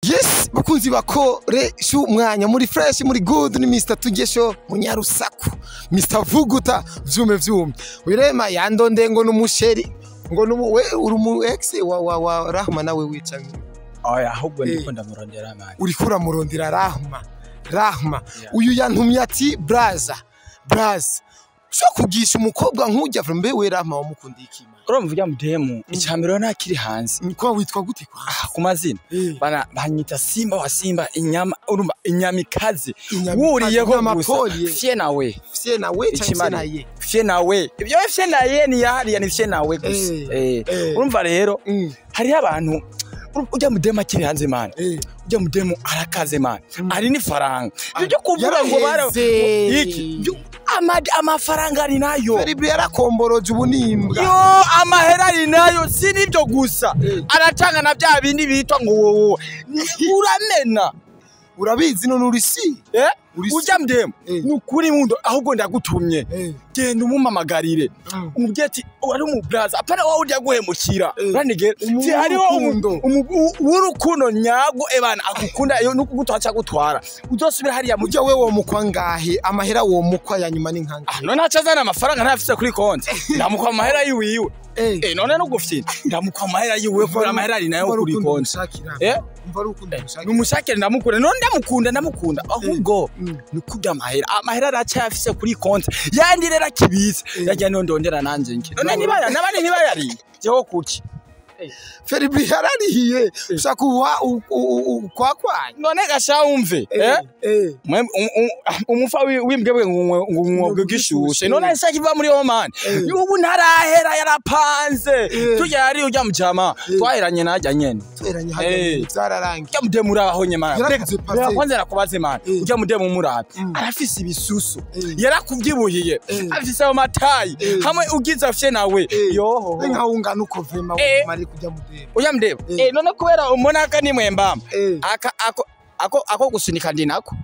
Yes, bakunzi bakore shu mwanya muri fresh muri good ni Mr Tugesho munyarusaku Mr Vuguta vyume wirema yandonde ngo numusheri ngo we uri mu ex wa Rahma nawe wicanye oya ahubwo ndiko ndamurondera manje urikura murondera Rahma uyu yantumye ati braza sho kugisha umukobwa nkujya mbe we Rahma wamukunda ikima urumva ujya mudemu icyambere nakiri hanze niko witwa gute kwa ku mazina banyita Simba wa Simba inyama urumva inyamikazi wuriyeho gusa fye nawe fye nawe ibyo fye naye ni yahari ni fye nawe gusa urumva rero hari abantu ujya mudemu akiri hanze man ujya mudemu arakaze man ari ni faranga byo kuvuga ngo bara iki amafaranga ari nayo Feribri yarakomboroje ubunimbwa yo amahera ari nayo si nibyo gusa aratanga na bya bindi bitwa ngo uramena urabizi none urisi ujya mdemu nukuri mundo ahubwo ndagutumye genda umumamagarire umubwiye ati ari mu braza apana wawe ujya guhemukira ranige ti hariho urukundo nyago ebana akukunda yo nukugutwacha gutwara uzosubira hariya mujya wewe mukwa ngahe amahera wo mukwa ya nyuma ninkanga none acazana amafaranga ntafise kuri konti ndamukwa amahera yiwiwe none nugufite ndamukwa amahera yiwe ko amahera ari nayo kuri konti numushakire ndamukunda none ndamukunda ahubwo nukubya amahera aracafise kuri konti yandi rera kibise yajya ndondera nanje nke none nibaya nabandi nibayari jeho kuki Feribri yararihiye ushaka kwakwanya none gasha umve umufa wimbwebwe ngumwogo gishushe none se kiva muri Oman yubu ntarahera yarapanze tujya ari ujya mujama twahiranye najya nyene tweranye hajya byararangiye ujya mudemu aho nyema kwanza nakubaze man ujya mudemu murabe arafise ibisusu yarakubyibuhiye afise amatayi hamwe ugiza fye nawe yoho nkawungana uko vema mari kujya mudemu ujya mudemu none kubera umonaka ni mwembamba ako gusunika ndinako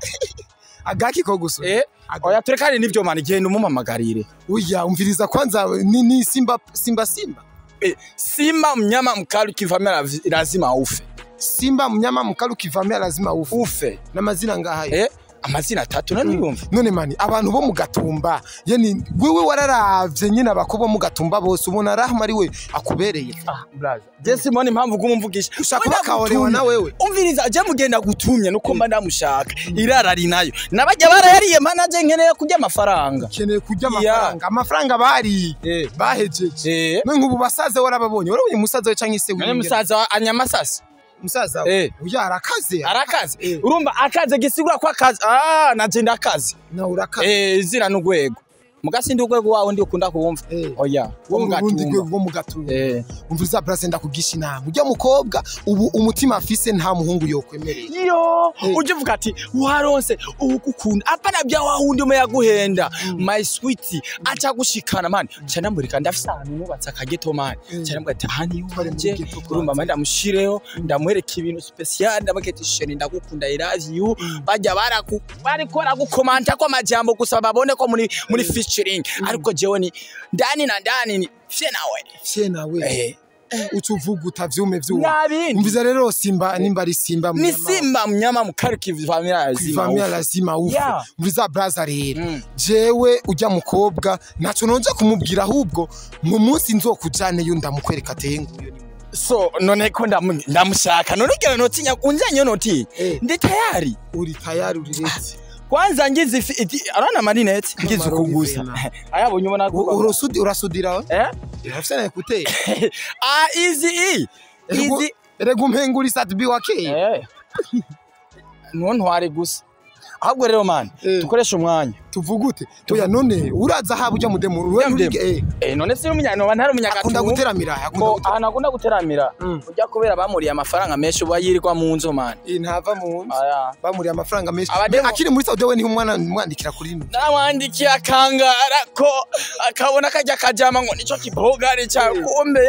agaki ko guso oya turekane nivyo man genda umumamagarire uya umviriza kwanza ni Simba Simba mnyama mkali kivamia lazima ufe Simba mnyama mkali kivamia lazima ufe na mazina ngahaye amazina 3 none yumva none mani abantu bo mu Gatumba yani wewe wararavye nyine abakobo mu Gatumba bose ubona Rahma ari we akubereye brother je simoni impamvu gumumvugisha ushaka bakaorewa na wewe umviriza je mugenda gutumye nuko mba ndamushaka irara rinayo nabajya barayariye manaje nkeneye kujya amafaranga amafaranga bari bahejeje none nk'ubu basaze warababonye umusaza we canke se none musaza anyamasasi musaza uya arakaze urumva akaze gisigura kwa akazi naje ndakazi na urakaze zira n'ugwego mugasindi ugwego wawe ndi ukunda kuwumva oya wo mu Gatumba umviza brase ndakugisha inama ujya mukobwa ubu umutima afise nta muhungu yokwemereye yo uje uvuga ati waronse ugukunda apana bya wahundi mu yaguhenda my sweetie acha gushikana man cyane mburika ndafise ahantu nubatse akageto man cyane mbwa ati hani yuje urumva manda mushireho ndamwereka ibintu special ndabaketi sheni ndagukunda I love you bajya barikora gukomanta ko amajambo gusa babone ko muri featuring ariko jewe ni ndani na ndani ni fye nawe utuvuga utavyume umviza rero Simba nimba ari Simba ni Simba mnyama mkali kivamia lazima ufe umviza brother rero jewe ujya mukobwa naco nonje kumubwira ahubwo mu munsi nzokujane yo ndamukwereka tenguyo so none ko ndamushaka none ugera notinya unjanye noti ndi tayari uri tayari kwanza ngize arana marinette ngize kugusa ayabonye ubona ko urasudira yafise na ekute easy rego mpenguri satbi wake none wari gusa ahubwo rero man dukoresha umwanya tuvugute oya none uraza haba ujya mudemu none se umunyano ntari umunyagatumba akunda guteramira akunda guteramira ujya kubera bamuriye amafaranga menshi ubayirwa mu nzo man ntava mu nzo bamuriye amafaranga menshi akiri muri Saudi we ni umwana mwandikira kuri ino nawandikiye akangara ko akabona kajya kajama ngo nico kibogari cya kumbe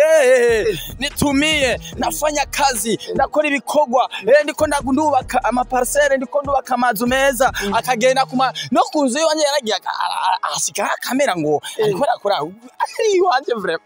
nitumiye nafanya kazi nakora ibikogwa ndiko ndubaka ama parcelle ndiko ndubaka amazu meza neza akagenda kuma no kunzu yonye yaragiye ashika kamera ngo ariko akora ari wanje vrema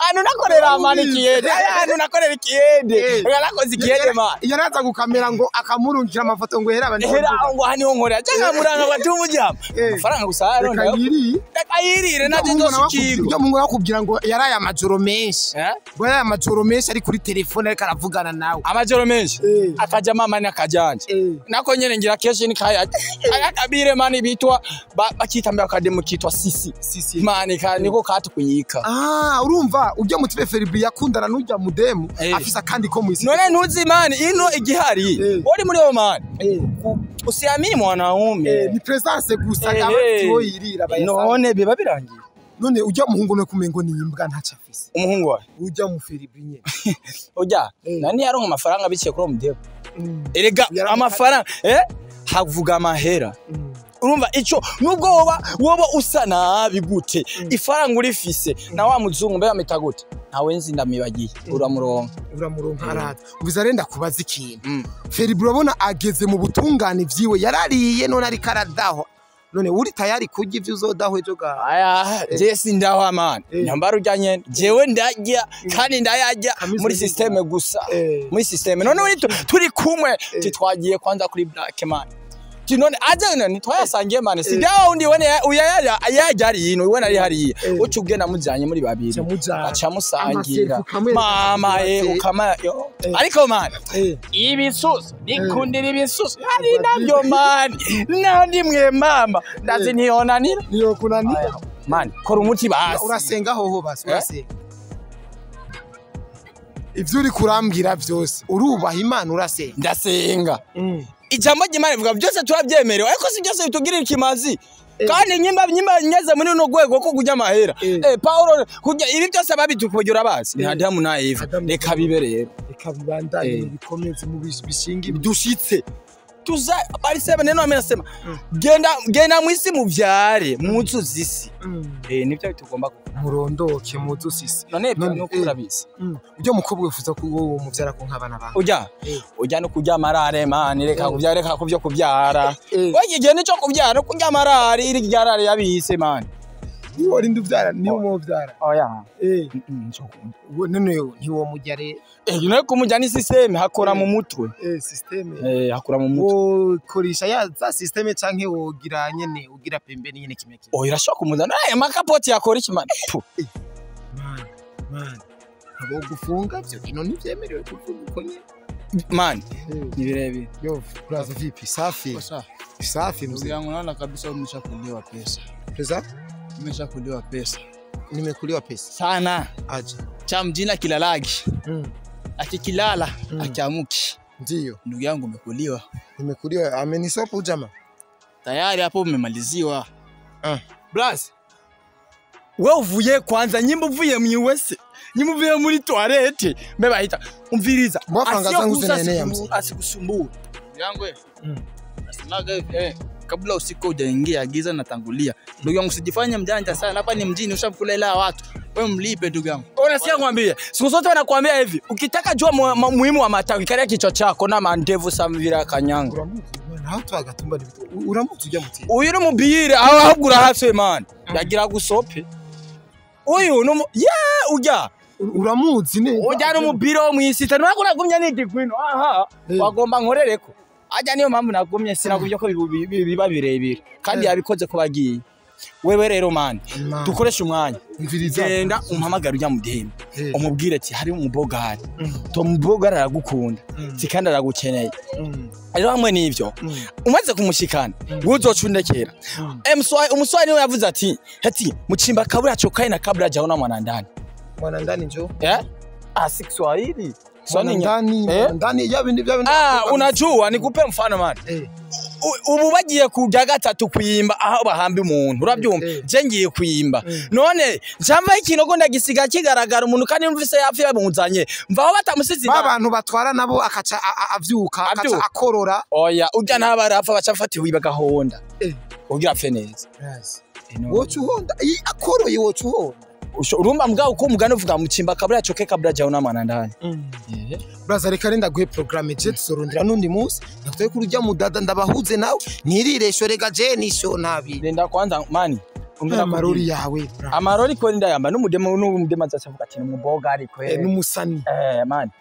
anu nakorera amani kiyede anu nakorera kiyede yarakoze kiyede ma yaraza gukamera ngo akamurungikira amafoto ngo hera abandi ngo hani nkorera cyangwa muranga batumujya amafaranga gusaro ndakayirire naje ndoshikirwa byo mungu yakubwira ngo yaraye amajoro menshi ngo yaraye amajoro menshi ari kuri telefone ariko aravugana nawe amajoro menshi akaja mama nakajanje nako nyene ngira keshi ni kaya ayakabire mani bitwa bakitambira akademu kitwa sisi mani niko katukuyika urumva ujya mu tipe Feribi yakundana n'ujya mudemu afisa kandi ko mu isi none ntuzi mani ino igihari uri muri yo mani usiamini mwanaume ni presence gusa abatiwo yirira bayasa none biba birangiye none ujya muhungu no kumengo ni imbwa ntacha afise umuhungu wa ujya mu Feribi nyene ujya nani yaronka amafaranga biciye kuri mudemu erega amafaranga havuga amahera urumva ico nubwo woba usa nabi gute ifaranga urifise na wa muzungu mbe amita gute ntawe nzi ndamibagiye uramuronka arata ubiza renda kubaza ikintu Feribi urabona ageze mu butungane vyiwe yarariye none ari karadaho none uri tayari kurya ivyo uzodaho ejo ga aya je sindaho amana nyambara ujanye jewe ndajya kandi ndayajya muri systeme gusa muri systeme none turi kumwe titwagiye kwanza kuri black man none aje none twayasangiye mane sidaho undi wene ayajari yino wena ari hariya ucubwe namujanye muri babiri aca musangira mama ukama yo ariko man ibisusu nikundira ibisusu ari nabyo man nandi mwe mama ndazi ntiyonanira niyo kunanira man kora umuti basi urasenga hoho basi urasenga ivyo uri kurambwira byose urubaha Imana urasenga ndasenga ijambo ry'Imana rivuga byose turabyemerewe ariko si byose bitugirira ikimazi kandi nyimba nyeze muri no gwego ko kujya amahera Paulo kujya ibi byose babitukugira basi nta damu na Eva reka biberero reka bibandanye bikomeze mu bishingi dushitse tuza barisebe neno amenasema genda mwisi muvyare muzuzi isi nibyo bitugomba murondoke muzuzi isi none no kurabisi ujya mukobwa wifuza ko wowe muvyara ko nkabana ba ujya no kujya marare mani reka kuvyara reka kuvyo kuvyara wagiye nico kuvyara kujya marare iri ryarare yabise mani uri nduvyara ni mu vyara oya none ntiwo mujyare no kumujya ni systeme hakora mu mutwe systeme hakora mu mutwe korisha ya za systeme canke wogira nyene ugira pembeni nyene kimeke irashaka kumuzana makapoti yakora iki man abo gufunga byo ino nivyemerewe kuvuga uko nyene man nibirebi yo braza vipi safi mzee yangu naona kabisa umeshakuliwa pesa nimeshakuliwa pesa nimekuliwa pesa sana aje cha mjina kilalagi akikilala akiamuki ndio ndugu yangu nimekuliwa amenisopa ujama tayari hapo umemaliziwa blas wewe uvuye kwanza nyimbo uvuye mwiwese nyimbo uvuye muri toilette mbebahita umviriza mwafanga zangu zenene asikusumbua yangu asinaga kabla usiku hujaingia giza natangulia ndugu yangu usijifanye mjanja sana hapa ni mjini ushamkulela watu wewe mlipe ndugu yangu unasikia kwambia siku zote wanakuambia hivi ukitaka jua muhimu wa matawi karia kichwa chako na mandevu samvira kanyanga hatu agatumba uramutse ujya muti uyu numubire aho ahugura hasi man yagira gusope uyu no ujya uramuzi ne ujya no mubire wo mwisita nako nagumya n'igikwino wagomba nkorereko ajya niyo mpamvu nagumye sinagumye ko biba birebire kandi yabikoze ko bagiye wewe rero man dukoresha umwanya genda umpamagara ujya mudembe umubwire ati hari umubogari to mubogari aragukunda kandi aragukeneye ari hamwe n'ivyo umaze kumushikana uzocundekera umuswari niwe yavuze ati muchimba kabura chokai na kabura jaona mwanandani njo Kiswahili ndani ya bindi unajua nikupe mfano man ubu bagiye kujya gatatu kwimba aho bahamba umuntu urabyumva je ngiye kwimba none njamba ikinogo ndagisiga kigaragara umuntu kandi mvise yafi yabunzanye mvaho batamusizi abantu batwara nabo akaca avyuka akaca akorora oya ujya ntabarapfa bacafatiwe ibagahonda ugira fe neza wocu honda akoroye wocu honda urumva mbwa uko umugani uvuga mu chimba kabla choke kabla jaona mwana ndani braza reka renda guhe programme je tusorondera nundi musi nakuteye kurujya mudada ndabahuze nawe niriresho rega je nisho nabi nenda kwanza mani amarori yawe bra amarori ko ndayamba n'umudema zasavuga ati n'umuboga ariko n'umusani mani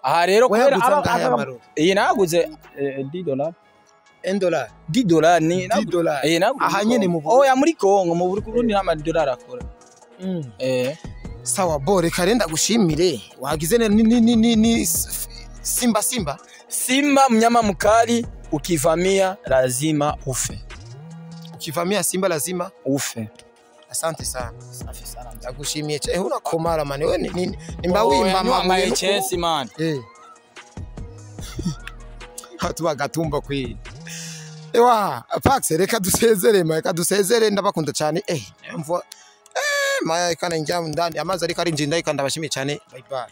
aha rero kubera aba iyi naguze $10 $10 ni $10 aha nyene mu oya muri Kongo mu Burundi n'ama $10 akora sawa bore karenda gushimire wagize ni simba mnyama mkali ukivamia lazima ufe simba lazima ufe. Asante sana. Safi sana. Nakushimie. Huna komara man. Wewe ni mbawimba mama chesi man. Hatu bagatumba kwi. Ewa, Pax reka dusezere ndabakunda cyane. Mvo maya kana njya ndani amazi ariko ari njinda ikanda bashimiye cyane. Bye bye.